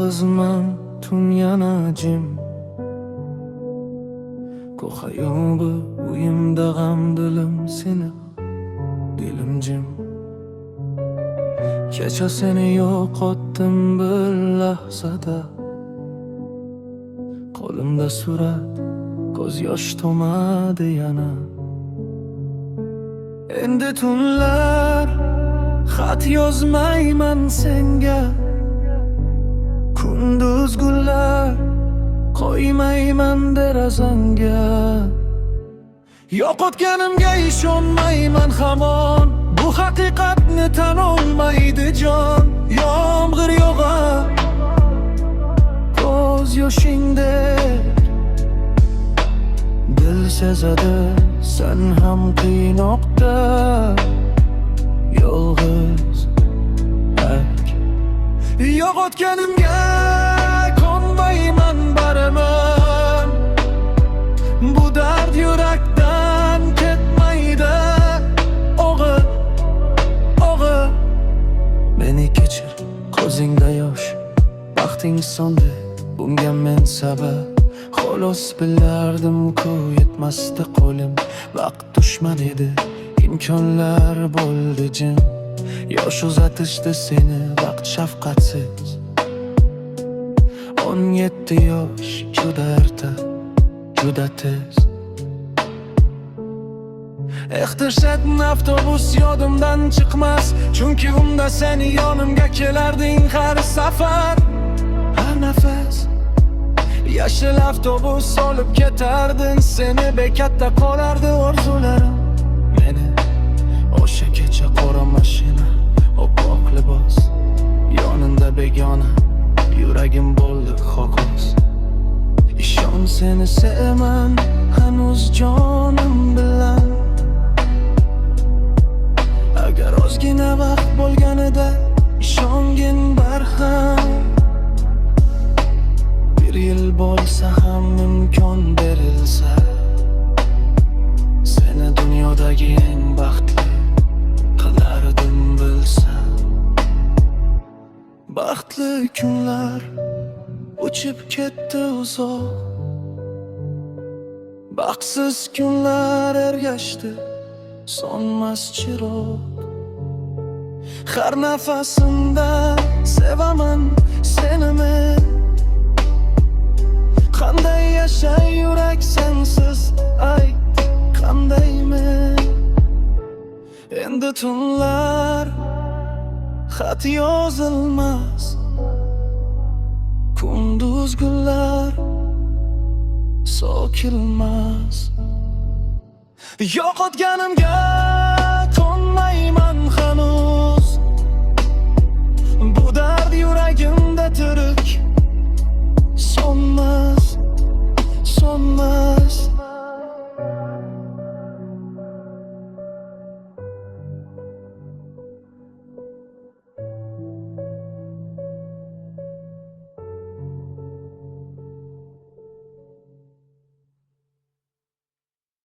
yolg'izman, tun yana jim. Ko'hayobi uyimda g'am dilim seni, dilim jim. Kecha seni yo'qotdim bir lahzada. Qo'limda surat, ko'z yosh to'madi yana. Endi tunlar xat yozmayman senga, kunduz gullar qo'ymayman derazamga. Yo'qotganimga ishonmayman hamon, bu haqiqatni tan olmaydi jon. Yomg'ir yog'ar ko'z yoshingdek, dil sezadi sen ham qiynoqda. Yolg'iz ak yo'qotganimga konmayman baraman, bu dard yurakdan ketmaydi. O'g'il, o'g'il, meni kechir, ko'zingda yosh, baxting so'ndi, bunga men sabab. Xolos bilardim-ku yetmasdi qo'lim, vaqt dushman edi, imkonlar bo'ldi jim. Yosh uzatishdi seni vaqt shafqatsiz. 17 yosh juda erta, juda tez. Ehtirsetni avtobus yodimdan chiqmas, chunki unda seni yonimga kelarding har safar. Har nafas yashil avtobus olib ketardin seni, bekatda qolardi orzularim. Meni o'sha kecha qora mashina, oppoq libos, yonimda begona, yuragim bo'ldi ho'kiz. Ishon, seni sevaman hanuz jonim bilan. Agar ozgina vaqt bo'lganida ishongin barham. Bir yil bo'lsa ham imkon berilsa, seni dunyodagi eng baxtli qilardim bilsam. Baxtli kunlar uchib ketdi uzoq, baxtsiz kunlar ergashdi so'nmas chiroq. Har nafasimda sevaman seni men. Qanday yashay yurak sensiz, ay qanday men. Endi tunlar xat yozilmas, kunduz gullar so'kilmas. Yo'qotganimga tonmayman